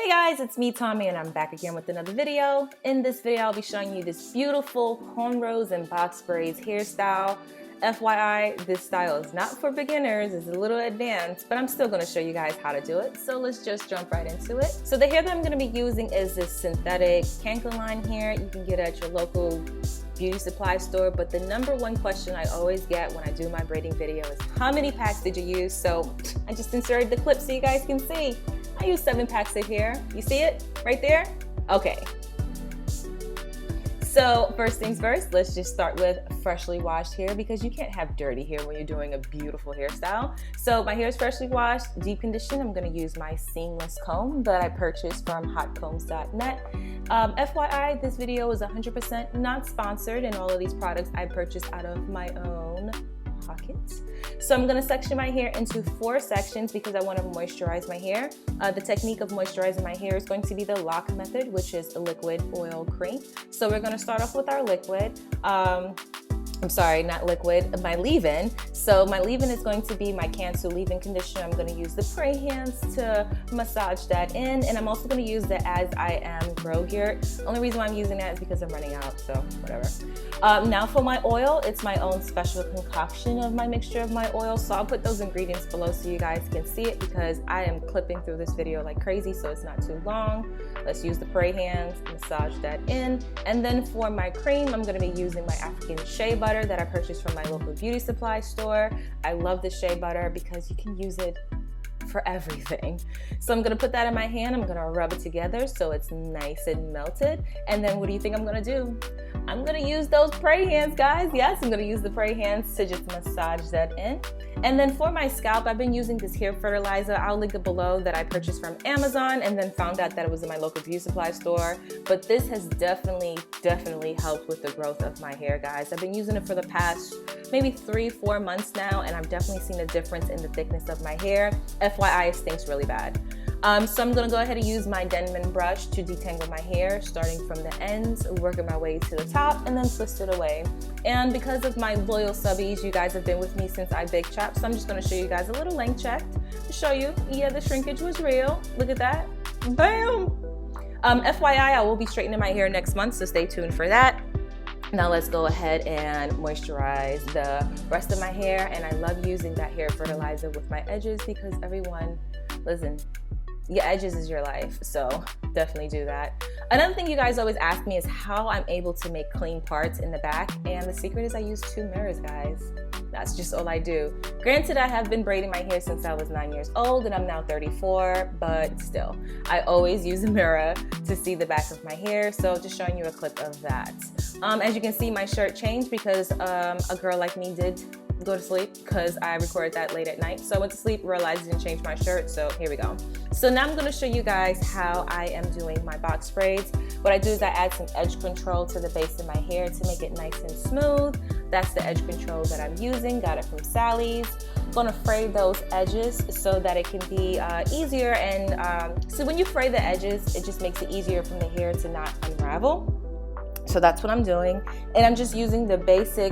Hey guys, it's me, Tommy, and I'm back again with another video. In this video, I'll be showing you this beautiful cornrows and box braids hairstyle. FYI, this style is not for beginners, it's a little advanced, but I'm still gonna show you guys how to do it. So let's just jump right into it. So the hair that I'm gonna be using is this synthetic canker line hair. You can get it at your local beauty supply store, but the number one question I always get when I do my braiding video is how many packs did you use? So I just inserted the clip so you guys can see. I use 7 packs of hair. You see it right there? Okay. So first things first, let's just start with freshly washed hair because you can't have dirty hair when you're doing a beautiful hairstyle. So my hair is freshly washed, deep conditioned. I'm gonna use my seamless comb that I purchased from hotcombs.net. FYI, this video is 100% not sponsored, and all of these products I purchased out of my own pocket. So I'm going to section my hair into 4 sections because I want to moisturize my hair. The technique of moisturizing my hair is going to be the lock method, which is a liquid oil cream. So we're going to start off with our liquid. I'm sorry, not liquid, my leave-in. So my leave-in is going to be my Cantu leave-in conditioner. I'm going to use the spray hands to massage that in, and I'm also going to use the As I Am Grow here. Only reason why I'm using that is because I'm running out, so whatever. Now for my oil, it's my own special concoction of my mixture of my oil. So I'll put those ingredients below so you guys can see it because I am clipping through this video like crazy, so it's not too long. Let's use the spray hands, massage that in. And then for my cream, I'm going to be using my African shea butter that I purchased from my local beauty supply store. I love the shea butter because you can use it for everything. So I'm gonna put that in my hand, I'm gonna rub it together so it's nice and melted. And then what do you think I'm gonna do? I'm gonna use those spray hands, guys. Yes, I'm gonna use the spray hands to just massage that in. And then for my scalp, I've been using this hair fertilizer. I'll link it below that I purchased from Amazon and then found out that it was in my local beauty supply store. But this has definitely helped with the growth of my hair, guys. I've been using it for the past maybe 3-4 months now, and I've definitely seen a difference in the thickness of my hair. FYI, it stinks really bad. So I'm gonna go ahead and use my Denman brush to detangle my hair, starting from the ends, working my way to the top, and then twist it away. And because of my loyal subbies, you guys have been with me since I big chopped, so I'm just gonna show you guys a little length check to show you, yeah, the shrinkage was real. Look at that, bam! FYI, I will be straightening my hair next month, so stay tuned for that. Now let's go ahead and moisturize the rest of my hair, and I love using that hair fertilizer with my edges because everyone, listen, your edges is your life, so definitely do that. Another thing you guys always ask me is how I'm able to make clean parts in the back, and the secret is I use 2 mirrors, guys. That's just all I do. Granted, I have been braiding my hair since I was 9 years old and I'm now 34, but still, I always use a mirror to see the back of my hair, so just showing you a clip of that. As you can see, my shirt changed because a girl like me did go to sleep because I recorded that late at night. So I went to sleep, realized I didn't change my shirt, so here we go. So now I'm going to show you guys how I am doing my box braids. What I do is I add some edge control to the base of my hair to make it nice and smooth. That's the edge control that I'm using, got it from Sally's. I'm going to fray those edges so that it can be easier, and so when you fray the edges, it just makes it easier from the hair to not unravel. So that's what I'm doing, and I'm just using the basic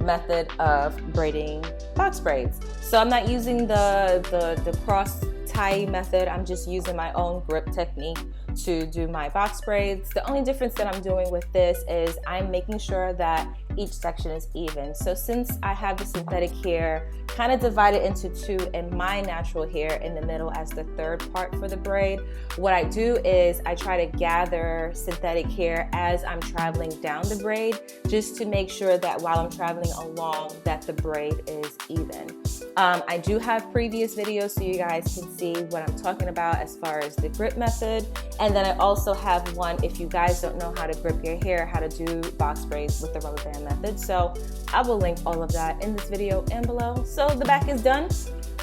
method of braiding box braids. So I'm not using the cross tie method, I'm just using my own grip technique to do my box braids. The only difference that I'm doing with this is I'm making sure that each section is even. So since I have the synthetic hair kind of divided into 2 and my natural hair in the middle as the 3rd part for the braid, what I do is I try to gather synthetic hair as I'm traveling down the braid, just to make sure that while I'm traveling along that the braid is even. I do have previous videos so you guys can see what I'm talking about as far as the grip method, and then I also have one if you guys don't know how to grip your hair, how to do box braids with the rubber band method. So I will link all of that in this video and below. So the back is done.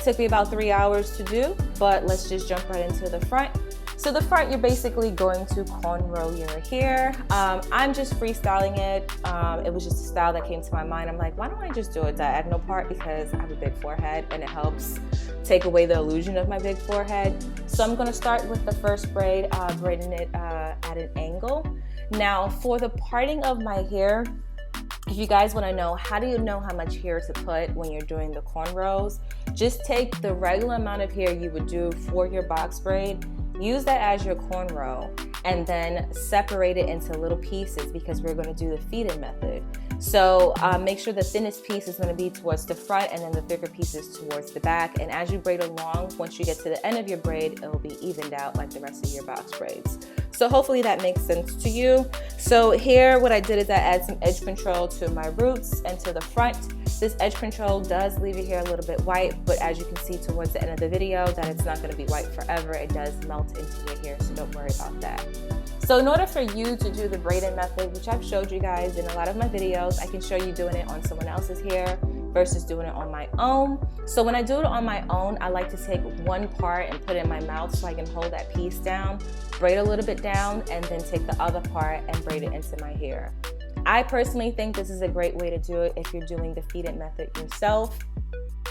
Took me about 3 hours to do, but let's just jump right into the front. So the front, you're basically going to cornrow your hair. I'm just freestyling it. It was just a style that came to my mind. I'm like, why don't I just do a diagonal part because I have a big forehead and it helps take away the illusion of my big forehead. So I'm gonna start with the first braid, braiding it at an angle. Now for the parting of my hair, if you guys want to know how do you know how much hair to put when you're doing the cornrows, just take the regular amount of hair you would do for your box braid use that as your cornrow and then separate it into little pieces because we're going to do the feed-in method. So make sure the thinnest piece is going to be towards the front and then the thicker pieces towards the back. And as you braid along, once you get to the end of your braid, it will be evened out like the rest of your box braids. So hopefully that makes sense to you. So here what I did is I add some edge control to my roots and to the front. This edge control does leave your hair a little bit white, but as you can see towards the end of the video that it's not going to be white forever. It does melt into your hair, so don't worry about that. So in order for you to do the braiding method, which I've showed you guys in a lot of my videos, I can show you doing it on someone else's hair versus doing it on my own. So when I do it on my own, I like to take one part and put it in my mouth so I can hold that piece down, braid a little bit down, and then take the other part and braid it into my hair. I personally think this is a great way to do it if you're doing the feed-in method yourself.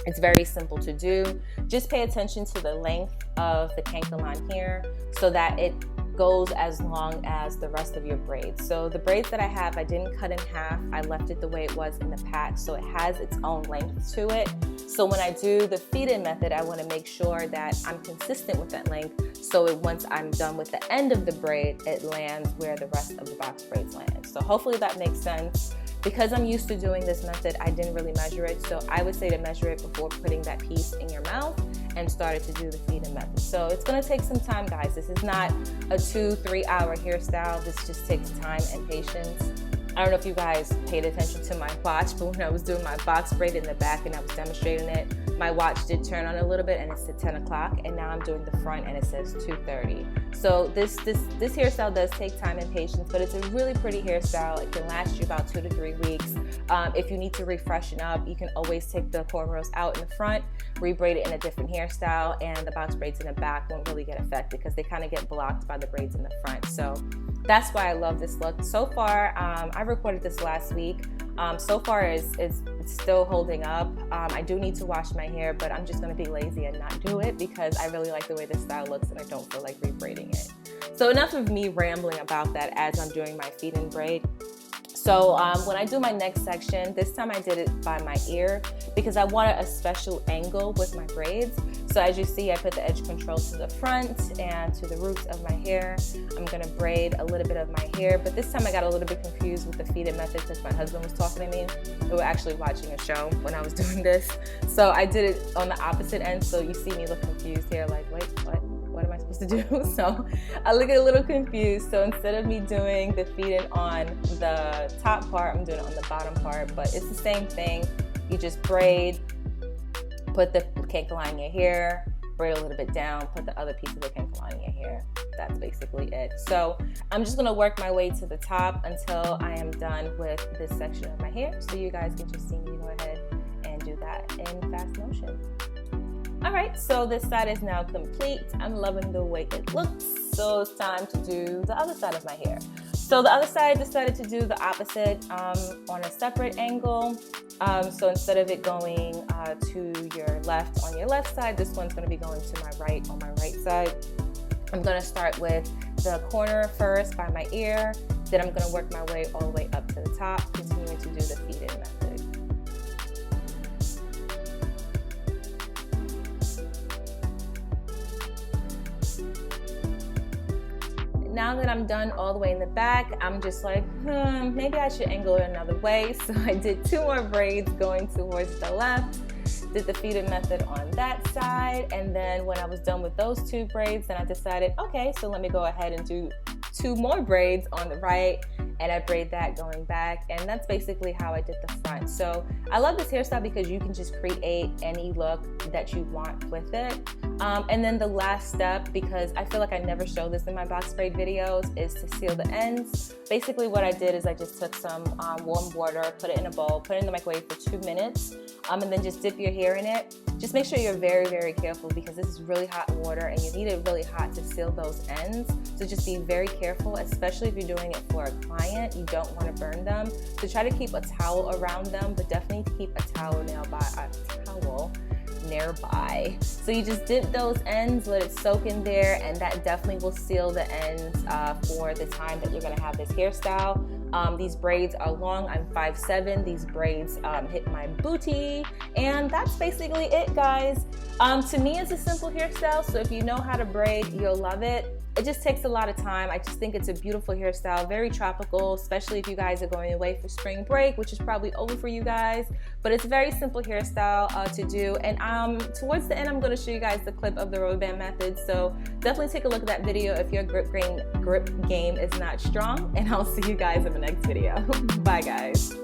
It's very simple to do. Just pay attention to the length of the canker line here so that it goes as long as the rest of your braids. So the braids that I have, I didn't cut in half. I left it the way it was in the pack, so it has its own length to it. So when I do the feed-in method, I want to make sure that I'm consistent with that length, so once I'm done with the end of the braid, it lands where the rest of the box braids land. So hopefully that makes sense. Because I'm used to doing this method, I didn't really measure it, so I would say to measure it before putting that piece in your mouth and started to do the feed-in method. So it's gonna take some time, guys. This is not a 2-3 hour hairstyle. This just takes time and patience. I don't know if you guys paid attention to my watch, but when I was doing my box braid in the back and I was demonstrating it, my watch did turn on a little bit and it said 10 o'clock, and now I'm doing the front and it says 2:30. So this hairstyle does take time and patience, but it's a really pretty hairstyle. It can last you about 2 to 3 weeks. If you need to refreshen up, you can always take the cornrows out in the front, re-braid it in a different hairstyle, and the box braids in the back won't really get affected because they kind of get blocked by the braids in the front. So that's why I love this look. So far, I recorded this last week. So far it's still holding up. I do need to wash my hair, but I'm just gonna be lazy and not do it because I really like the way this style looks and I don't feel like re-braiding it. So enough of me rambling about that as I'm doing my feed-in braid. So when I do my next section, this time I did it by my ear because I wanted a special angle with my braids. So as you see, I put the edge control to the front and to the roots of my hair. I'm gonna braid a little bit of my hair, but this time I got a little bit confused with the feed-in method because my husband was talking to me. We were actually watching a show when I was doing this. So I did it on the opposite end, so you see me look confused here, like, wait, what am I supposed to do? So I look a little confused. So instead of me doing the feed-in on the top part, I'm doing it on the bottom part, but it's the same thing. You just braid, put the canker line in your hair, braid a little bit down, put the other piece of the canker line in your hair. That's basically it. So I'm just gonna work my way to the top until I am done with this section of my hair. So you guys can just see me go ahead and do that in fast motion. All right, so this side is now complete. I'm loving the way it looks. So it's time to do the other side of my hair. So the other side, I decided to do the opposite on a separate angle. So instead of it going to your left on your left side, this one's gonna be going to my right on my right side. I'm gonna start with the corner first by my ear, then I'm gonna work my way all the way up to the top, continuing to do the feed-in method. Now that I'm done all the way in the back, I'm just like, maybe I should angle it another way. So I did 2 more braids going towards the left, did the feed-in method on that side, and then when I was done with those 2 braids, then I decided, okay, so let me go ahead and do 2 more braids on the right, and I braid that going back, and that's basically how I did the front. So I love this hairstyle because you can just create any look that you want with it. And then the last step, because I feel like I never show this in my box braid videos, is to seal the ends. Basically what I did is I just took some warm water, put it in a bowl, put it in the microwave for 2 minutes, and then just dip your hair in it. Just make sure you're very, very careful because this is really hot water and you need it really hot to seal those ends. So just be very careful, especially if you're doing it for a client. You don't want to burn them. So try to keep a towel around them, but definitely keep a towel nearby. So you just dip those ends, let it soak in there, and that definitely will seal the ends for the time that you're gonna have this hairstyle. These braids are long. I'm 5'7". These braids hit my booty, and that's basically it, guys. To me, it's a simple hairstyle, so if you know how to braid, you'll love it. It just takes a lot of time. I just think it's a beautiful hairstyle, very tropical, especially if you guys are going away for spring break, which is probably over for you guys. But it's a very simple hairstyle to do. And towards the end, I'm going to show you guys the clip of the rubber band method. So definitely take a look at that video if your grip game is not strong. And I'll see you guys in the next video. Bye, guys.